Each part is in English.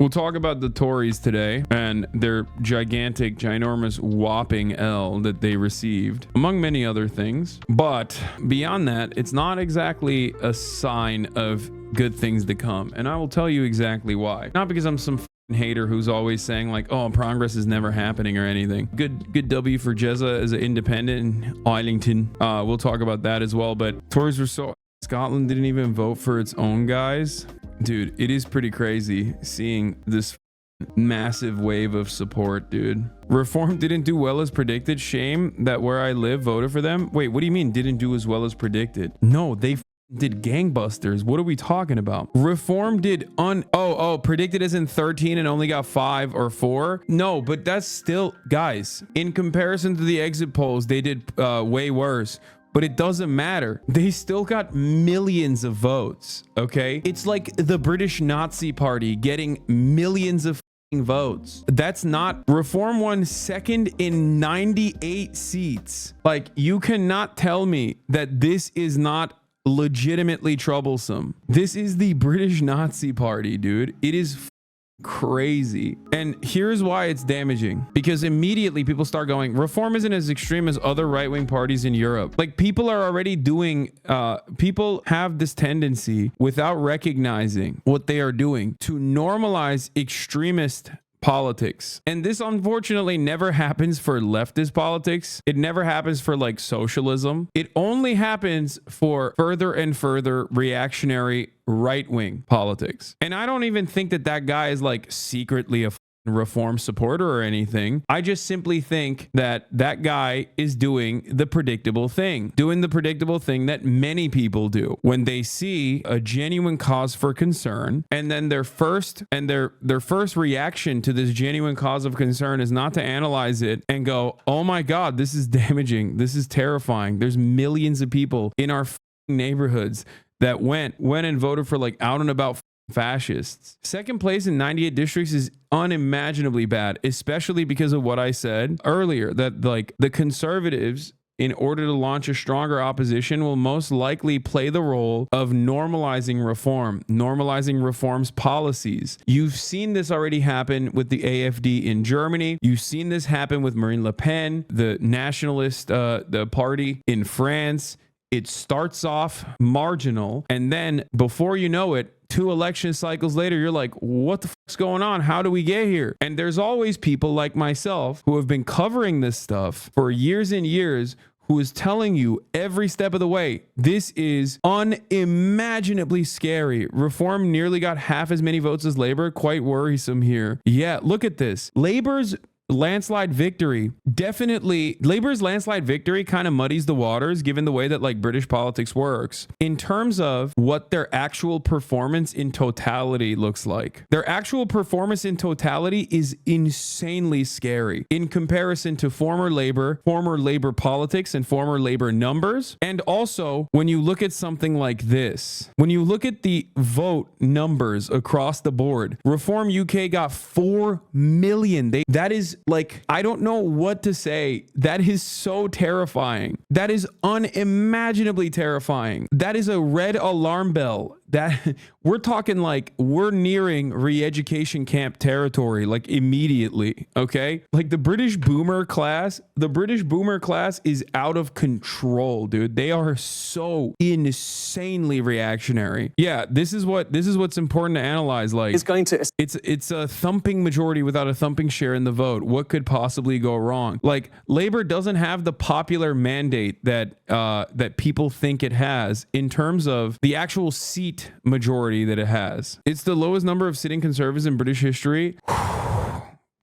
We'll talk about the Tories today and their gigantic, ginormous, whopping L that they received, among many other things. But beyond that, it's not exactly a sign of good things to come. And I will tell you exactly why. Not because I'm some hater who's always saying like, oh, progress is never happening or anything. Good W for Jezza as an independent in Islington. We'll talk about that as well. But Tories were so... Scotland didn't even vote for its own guys. Dude, it is pretty crazy seeing this massive wave of support, dude. Reform didn't do well as predicted. Shame that where I live voted for them. Wait, what do you mean didn't do as well as predicted? No, they did gangbusters. What are we talking about? Reform did predicted as in 13 and only got 5 or 4. No, but that's still, guys, in comparison to the exit polls, they did way worse. But it doesn't matter. They still got millions of votes, okay? It's like the British Nazi Party getting millions of votes. That's not... Reform won second in 98 seats. Like, you cannot tell me that this is not legitimately troublesome. This is the British Nazi Party, dude. It is crazy. And here's why it's damaging, because immediately people start going, reform isn't as extreme as other right-wing parties in Europe. Like, people are already doing people have this tendency, without recognizing what they are doing, to normalize extremist politics. And this unfortunately never happens for leftist politics. It never happens for like socialism. It only happens for further and further reactionary right-wing politics. And I don't even think that that guy is like secretly a reform supporter or anything. I just simply think that that guy is doing the predictable thing that many people do when they see a genuine cause for concern, and then their first reaction to this genuine cause of concern is not to analyze it and go, oh my God, this is damaging, this is terrifying. There's millions of people in our neighborhoods that went and voted for like out and about fascists. Second place in 98 districts is unimaginably bad, especially because of what I said earlier, that like the conservatives, in order to launch a stronger opposition, will most likely play the role of normalizing reform's policies. You've seen this already happen with the AfD in Germany. You've seen this happen with Marine Le Pen, the nationalist the party in France. It starts off marginal, and then before you know it, 2 election cycles later, you're like, what the fuck's going on? How do we get here? And there's always people like myself who have been covering this stuff for years and years, who is telling you every step of the way, this is unimaginably scary. Reform nearly got half as many votes as Labor. Quite worrisome here. Yeah, look at this. Labor's landslide victory, definitely Labor's landslide victory kind of muddies the waters given the way that like British politics works in terms of what their actual performance in totality looks like. Their actual performance in totality is insanely scary in comparison to former Labor politics and former Labor numbers. And also when you look at something like this, when you look at the vote numbers across the board, Reform UK got 4 million. That is like, I don't know what to say. That is so terrifying. That is unimaginably terrifying. That is a red alarm bell. That we're talking like we're nearing re-education camp territory, like immediately. Okay. Like the British boomer class is out of control, dude. They are so insanely reactionary. Yeah. This is what's important to analyze. Like it's a thumping majority without a thumping share in the vote. What could possibly go wrong? Like Labor doesn't have the popular mandate that people think it has in terms of the actual seat majority that it has. It's the lowest number of sitting conservatives in British history.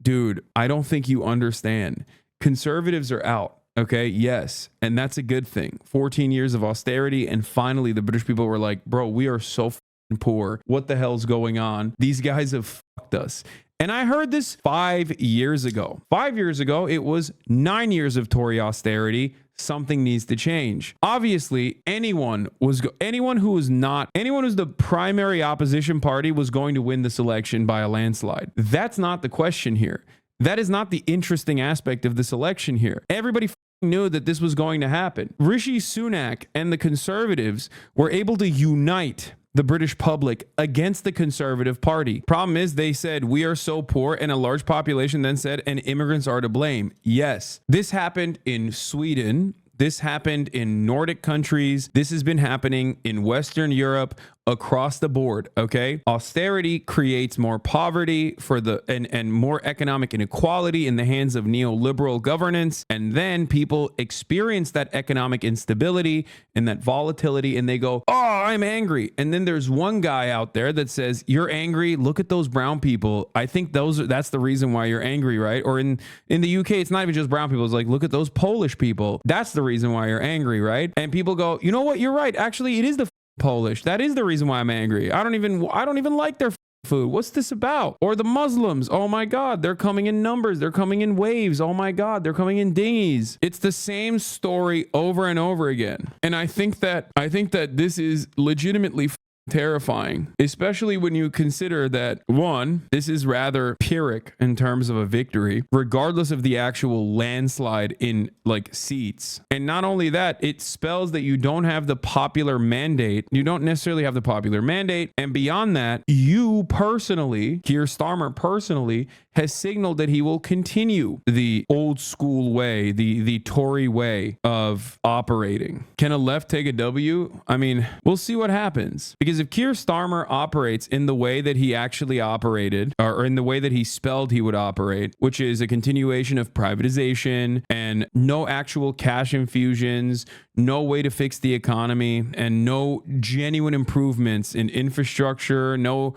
Dude, I don't think you understand. Conservatives are out. Okay, yes, and that's a good thing. 14 years of austerity, and finally the British people were like, bro, we are so poor. What the hell's going on? These guys have fucked us. And I heard this 5 years ago. 5 years ago, it was 9 years of Tory austerity. Something needs to change. Obviously, anyone who's the primary opposition party was going to win this election by a landslide. That's not the question here. That is not the interesting aspect of this election here. Everybody knew that this was going to happen. Rishi Sunak and the Conservatives were able to unite the British public against the Conservative Party. Problem is, they said, we are so poor, and a large population then said, and immigrants are to blame. Yes, this happened in Sweden. This happened in Nordic countries. This has been happening in Western Europe across the board. Okay. Austerity creates more poverty for and more economic inequality in the hands of neoliberal governance. And then people experience that economic instability and that volatility, and they go, oh, I'm angry. And then there's one guy out there that says, you're angry. Look at those brown people. I think that's the reason why you're angry, right? Or in the UK, it's not even just brown people. It's like, look at those Polish people. That's the reason why you're angry, right? And people go, you know what? You're right. Actually, it is the Polish. That is the reason why I'm angry. I don't even like their food. What's this about? Or the Muslims. Oh my God, they're coming in numbers. They're coming in waves. Oh my God, they're coming in dinghies. It's the same story over and over again. And I think that this is legitimately terrifying, especially when you consider that, one, this is rather Pyrrhic in terms of a victory, regardless of the actual landslide in like seats. And not only that, it spells that you don't have the popular mandate. You don't necessarily have the popular mandate. And beyond that, you personally, Keir Starmer personally, has signaled that he will continue the old school way, the Tory way of operating. Can a left take a W? I mean, we'll see what happens. Because if Keir Starmer operates in the way that he actually operated, or in the way that he spelled he would operate, which is a continuation of privatization and no actual cash infusions, no way to fix the economy, and no genuine improvements in infrastructure, no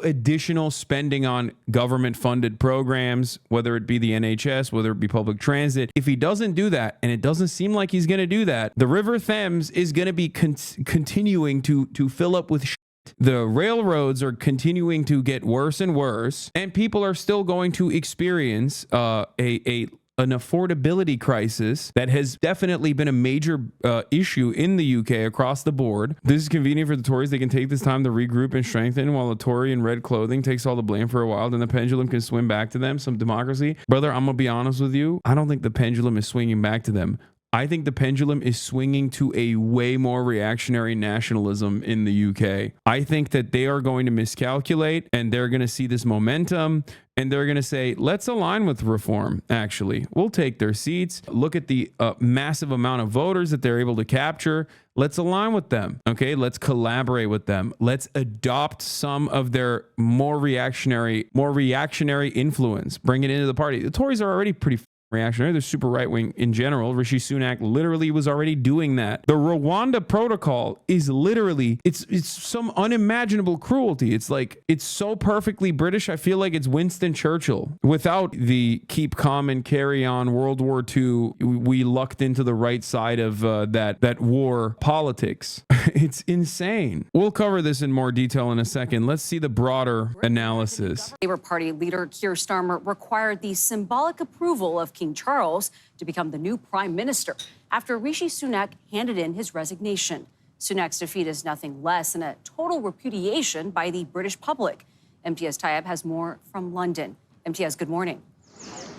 additional spending on government funded programs, whether it be the NHS, whether it be public transit. If he doesn't do that, and it doesn't seem like he's going to do that, the River Thames is going to be continuing to fill up with shit. The railroads are continuing to get worse and worse, and people are still going to experience an affordability crisis that has definitely been a major issue in the UK across the board. This is convenient for the Tories. They can take this time to regroup and strengthen, while the Tory in red clothing takes all the blame for a while. Then the pendulum can swing back to them. Some democracy. Brother, I'm going to be honest with you. I don't think the pendulum is swinging back to them. I think the pendulum is swinging to a way more reactionary nationalism in the UK. I think that they are going to miscalculate, and they're going to see this momentum, and they're going to say, let's align with reform, actually. We'll take their seats. Look at the massive amount of voters that they're able to capture. Let's align with them, okay? Let's collaborate with them. Let's adopt some of their more reactionary influence. Bring it into the party. The Tories are already pretty reactionary. They're super right-wing in general. Rishi Sunak literally was already doing that. The Rwanda protocol is literally, it's some unimaginable cruelty. It's like, it's so perfectly British. I feel like it's Winston Churchill without the keep calm and carry on World War II. We lucked into the right side of that war politics. It's insane. We'll cover this in more detail in a second. Let's see the broader analysis. Labour Party leader Keir Starmer required the symbolic approval of King Charles to become the new prime minister after Rishi Sunak handed in his resignation. Sunak's defeat is nothing less than a total repudiation by the British public. MTS Tayyab has more from London. MTS, good morning.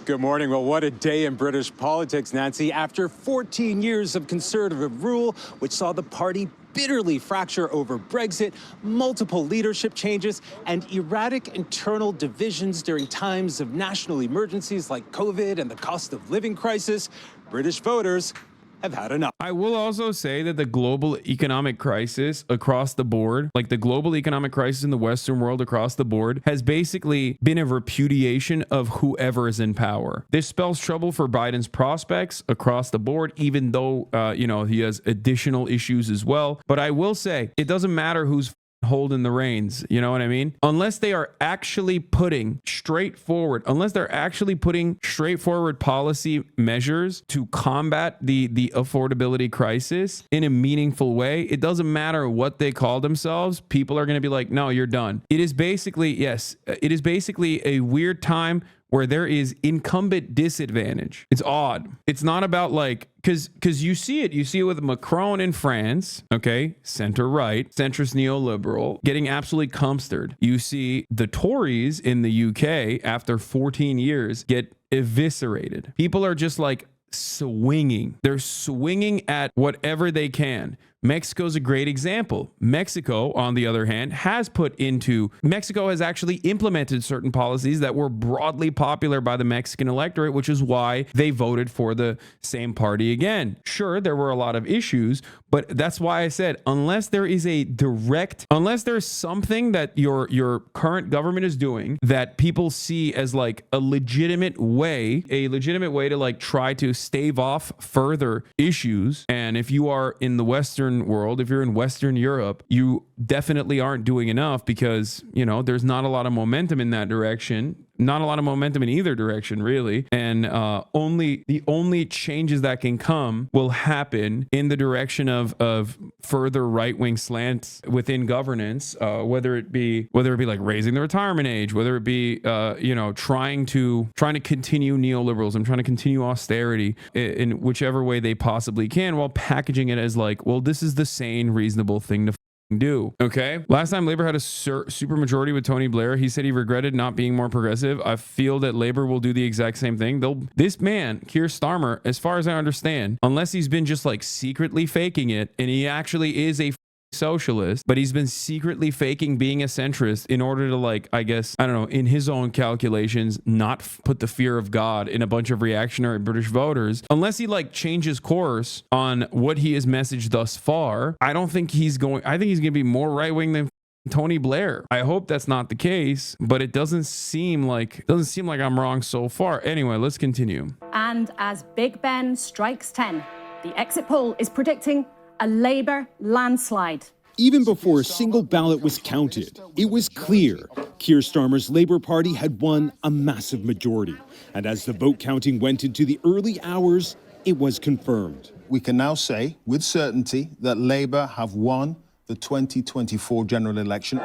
Good morning. Well, what a day in British politics, Nancy. After 14 years of Conservative rule, which saw the party bitterly fracture over Brexit, multiple leadership changes, and erratic internal divisions during times of national emergencies like COVID and the cost of living crisis, British voters have had enough. I will also say that the global economic crisis across the board, like the global economic crisis in the Western world across the board, has basically been a repudiation of whoever is in power. This spells trouble for Biden's prospects across the board, even though, he has additional issues as well. But I will say, it doesn't matter who's holding the reins, you know what I mean? Unless they are actually putting straightforward policy measures to combat the affordability crisis in a meaningful way, it doesn't matter what they call themselves. People are going to be like, no, you're done. It is basically a weird time where there is incumbent disadvantage. It's odd. It's not about like, because you see it with Macron in France, okay, center-right, centrist neoliberal, getting absolutely cumstered. You see the Tories in the UK after 14 years get eviscerated. People are just like swinging. They're swinging at whatever they can. Mexico's a great example. Mexico, on the other hand, Mexico has actually implemented certain policies that were broadly popular by the Mexican electorate, which is why they voted for the same party again. Sure, there were a lot of issues, but that's why I said, unless there's something that your current government is doing that people see as like a legitimate way to like try to stave off further issues. And if you are in the Western world, if you're in Western Europe, you definitely aren't doing enough because, there's not a lot of momentum in that direction. Not a lot of momentum in either direction, really. And the only changes that can come will happen in the direction of further right-wing slants within governance, whether it be like raising the retirement age, whether it be trying to continue neoliberalism, trying to continue austerity in whichever way they possibly can, while packaging it as like, well, this is the sane, reasonable thing to do. Okay. Last time Labor had a super majority with Tony Blair, he said he regretted not being more progressive. I feel that Labor will do the exact same thing. This man, Keir Starmer, as far as I understand, unless he's been just like secretly faking it, and he actually is a socialist, but he's been secretly faking being a centrist in order to, like, I guess, I don't know, in his own calculations, not put the fear of God in a bunch of reactionary British voters. Unless he like changes course on what he has messaged thus far, I think he's going to be more right wing than Tony Blair. I hope that's not the case, but it doesn't seem like I'm wrong so far. Anyway, let's continue. And as Big Ben strikes 10, the exit poll is predicting a Labour landslide. Even before a single ballot was counted, it was clear Keir Starmer's Labour Party had won a massive majority. And as the vote counting went into the early hours, it was confirmed. We can now say with certainty that Labour have won the 2024 general election.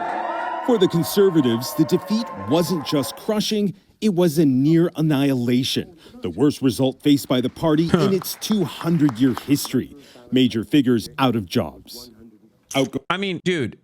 For the Conservatives, the defeat wasn't just crushing, it was a near annihilation. The worst result faced by the party in its 200-year history. Major figures out of jobs. I mean, dude,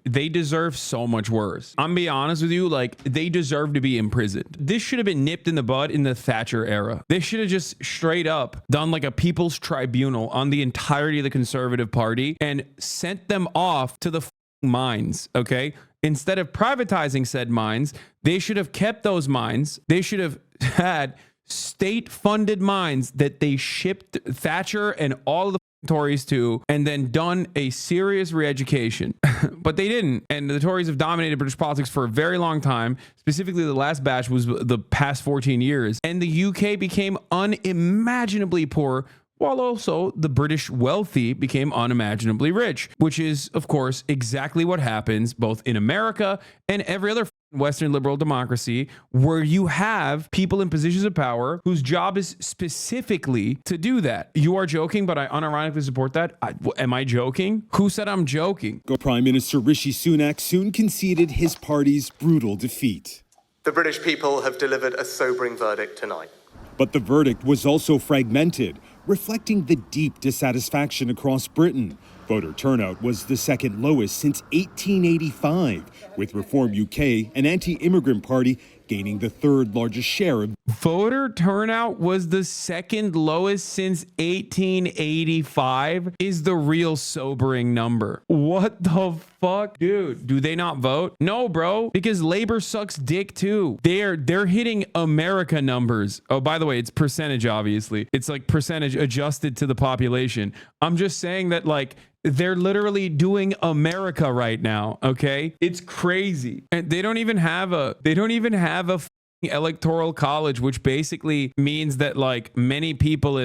they deserve so much worse. I'm being honest with you, like, they deserve to be imprisoned. This should have been nipped in the bud in the Thatcher era. They should have just straight up done like a people's tribunal on the entirety of the Conservative Party and sent them off to the mines, okay? Instead of privatizing said mines, they should have kept those mines. They should have had state-funded mines that they shipped Thatcher and all of the Tories to, and then done a serious re-education. But they didn't. And the Tories have dominated British politics for a very long time. Specifically, the last batch was the past 14 years. And the UK became unimaginably poor, while also the British wealthy became unimaginably rich, which is, of course, exactly what happens both in America and every other Western liberal democracy, where you have people in positions of power whose job is specifically to do that. You are joking, but I unironically support that. Am I joking? Who said I'm joking? Prime Minister Rishi Sunak soon conceded his party's brutal defeat. The British people have delivered a sobering verdict tonight. But the verdict was also fragmented, reflecting the deep dissatisfaction across Britain. Voter turnout was the second lowest since 1885, with Reform UK, an anti-immigrant party, gaining the third largest share of. Voter turnout was the second lowest since 1885 is the real sobering number. What the fuck? Dude, do they not vote? No, bro, because Labor sucks dick too. They're hitting America numbers. Oh, by the way, it's percentage, obviously. It's like percentage adjusted to the population. I'm just saying that, like, they're literally doing America right now, okay? It's crazy. And they don't even have a electoral college, which basically means that, like, many people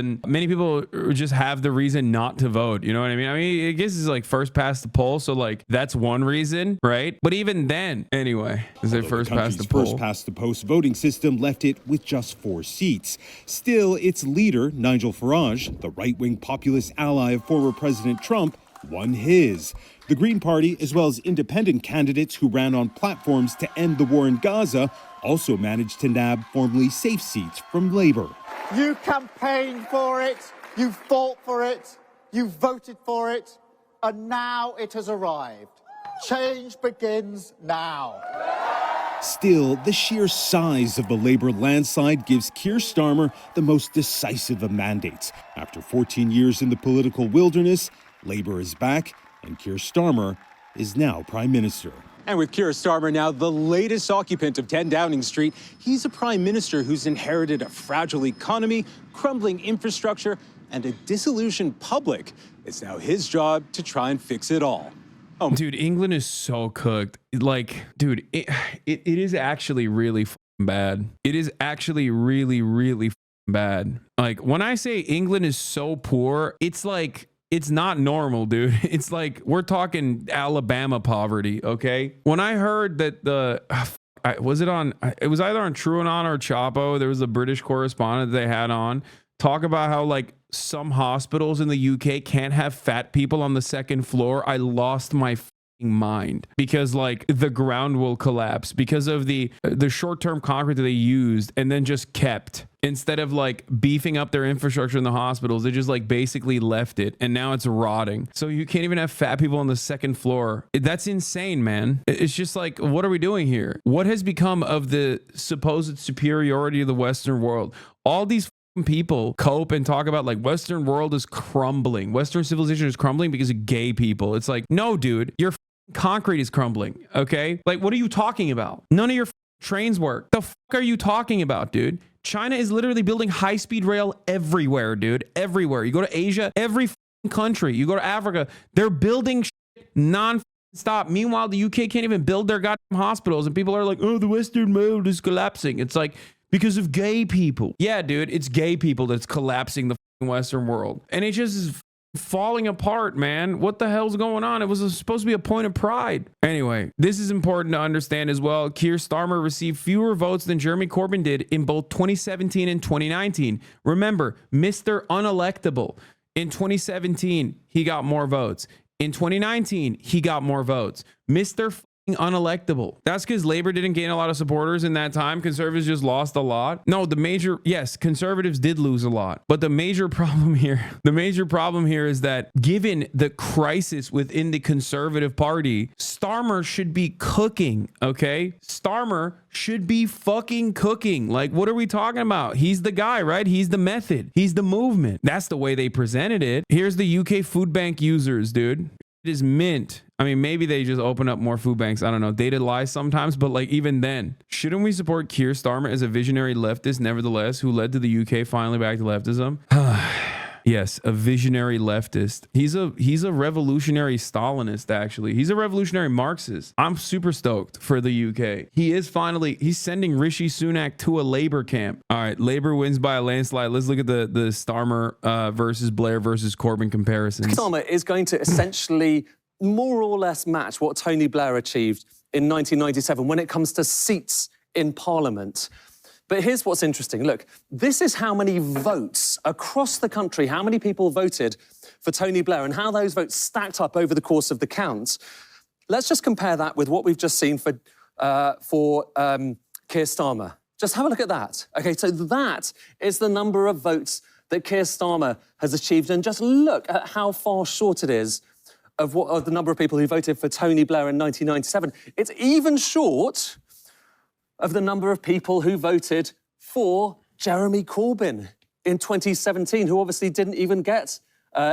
just have the reason not to vote. You know what I mean? I guess it's like first past the poll, so like that's one reason, right? But even then, anyway, is it first past the poll? First past the post voting system left it with just 4 seats. Still, its leader, Nigel Farage, the right-wing populist ally of former President Trump, won his. The Green Party, as well as independent candidates who ran on platforms to end the war in Gaza, also managed to nab formerly safe seats from Labour. You campaigned for it, you fought for it, you voted for it, and now it has arrived. Change begins now. Still, the sheer size of the Labour landslide gives Keir Starmer the most decisive of mandates. After 14 years in the political wilderness, Labour is back, and Keir Starmer is now Prime Minister. And with Keir Starmer now the latest occupant of 10 Downing Street, he's a prime minister who's inherited a fragile economy, crumbling infrastructure, and a disillusioned public. It's now his job to try and fix it all. Oh, dude, England is so cooked. Like, dude, it is actually really f***ing bad. It is actually really, really f***ing bad. Like, when I say England is so poor, it's like, it's not normal, dude. It's like we're talking Alabama poverty, okay? When I heard that it was either on TrueAnon or Chapo, there was a British correspondent they had on, talk about how like some hospitals in the UK can't have fat people on the second floor. I lost my mind, because like the ground will collapse because of the short-term concrete that they used and then just kept. Instead of like beefing up their infrastructure in the hospitals, they just like basically left it, and now it's rotting. So you can't even have fat people on the second floor. That's insane, man. It's just like, what are we doing here? What has become of the supposed superiority of the Western world? All these people cope and talk about like Western world is crumbling. Western civilization is crumbling because of gay people. It's like, no, dude, your concrete is crumbling. Okay. Like, what are you talking about? None of your trains work. The fuck are you talking about, dude? China is literally building high-speed rail everywhere, dude. Everywhere. You go to Asia, every country. You go to Africa, they're building shit non-stop. Meanwhile, the UK can't even build their goddamn hospitals, and people are like, oh, the Western world is collapsing. It's like, because of gay people. Yeah, dude, it's gay people that's collapsing the Western world. And it just is falling apart, man. What the hell's going on? It was supposed to be a point of pride. Anyway, this is important to understand as well. Keir Starmer received fewer votes than Jeremy Corbyn did in both 2017 and 2019. Remember, Mr. Unelectable. In 2017, he got more votes. In 2019, he got more votes. Mr. Unelectable. That's because Labour didn't gain a lot of supporters in that time. Conservatives just lost a lot. No, yes, conservatives did lose a lot. But the major problem here is that given the crisis within the Conservative Party, Starmer should be cooking, okay? Starmer should be fucking cooking. Like, what are we talking about? He's the guy, right? He's the method. He's the movement. That's the way they presented it. Here's the UK food bank users, dude. It is mint. I mean, maybe they just open up more food banks. I don't know. Data lies sometimes, but like even then, shouldn't we support Keir Starmer as a visionary leftist, nevertheless, who led to the UK finally back to leftism? Yes, a visionary leftist. He's a revolutionary Stalinist, actually. He's a revolutionary Marxist. I'm super stoked for the UK. He's sending Rishi Sunak to a Labour camp. All right, Labour wins by a landslide. Let's look at the Starmer versus Blair versus Corbyn comparisons. Starmer is going to essentially more or less match what Tony Blair achieved in 1997 when it comes to seats in Parliament. But here's what's interesting. Look, this is how many votes across the country, how many people voted for Tony Blair and how those votes stacked up over the course of the count. Let's just compare that with what we've just seen for Keir Starmer. Just have a look at that. Okay, so that is the number of votes that Keir Starmer has achieved. And just look at how far short it is of the number of people who voted for Tony Blair in 1997. It's even short of the number of people who voted for Jeremy Corbyn in 2017, who obviously didn't even get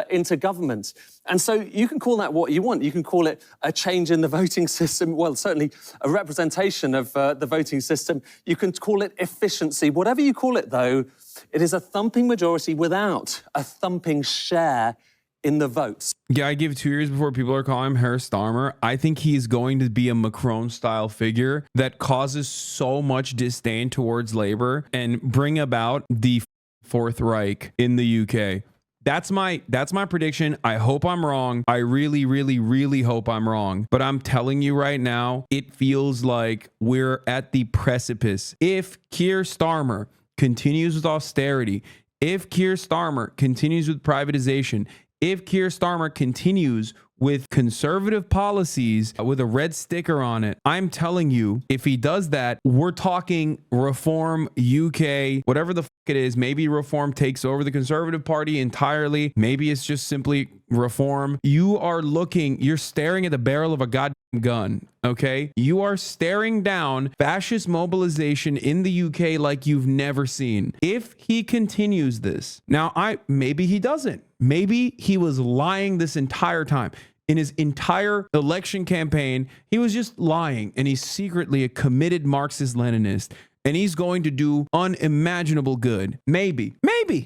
into government. And so you can call that what you want. You can call it a change in the voting system. Well, certainly a representation of the voting system. You can call it efficiency. Whatever you call it, though, it is a thumping majority without a thumping share in the votes. Yeah, I give 2 years before people are calling him Herr Starmer. I think he's going to be a Macron-style figure that causes so much disdain towards Labour and bring about the Fourth Reich in the UK. That's my prediction. I hope I'm wrong. I really, really, really hope I'm wrong. But I'm telling you right now, it feels like we're at the precipice. If Keir Starmer continues with austerity, if Keir Starmer continues with privatization, if Keir Starmer continues with conservative policies with a red sticker on it, I'm telling you, if he does that, we're talking reform UK, whatever the fuck it is. Maybe reform takes over the Conservative Party entirely. Maybe it's just simply reform. You're staring at the barrel of a goddamn gun, okay? You are staring down fascist mobilization in the UK like you've never seen. If he continues this, now maybe he doesn't. Maybe he was lying this entire time. In his entire election campaign, he was just lying, and he's secretly a committed Marxist-Leninist, and he's going to do unimaginable good. Maybe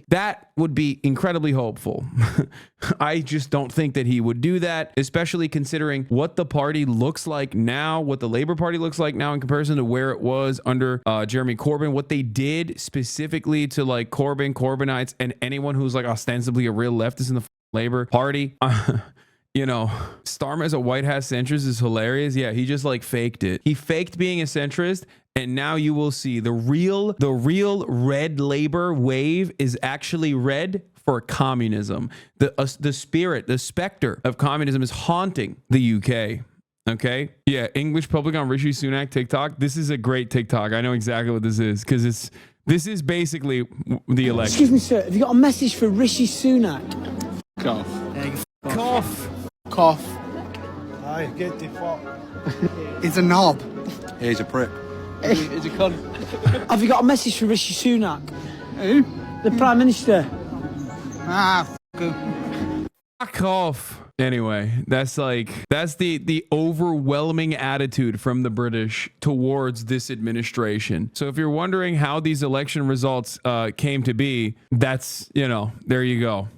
that would be incredibly hopeful. I just don't think that he would do that, especially considering what the party looks like now, what the Labour Party looks like now in comparison to where it was under Jeremy Corbyn, what they did specifically to like Corbynites and anyone who's like ostensibly a real leftist in the Labour Party. You know, Starmer as a white hat centrist is hilarious. Yeah, he just like faked it. He faked being a centrist, and now you will see the real red Labour wave is actually red for communism. The specter of communism is haunting the UK. Okay. Yeah. English public on Rishi Sunak TikTok. This is a great TikTok. I know exactly what this is because this is basically the election. Excuse me, sir. Have you got a message for Rishi Sunak? Cough. Cough. I get the fuck. He's a knob. He's a prick. He's a cunt. Have you got a message for Rishi Sunak? Who? The Prime Minister. Fuck off. Anyway, that's the overwhelming attitude from the British towards this administration. So if you're wondering how these election results came to be, that's, there you go.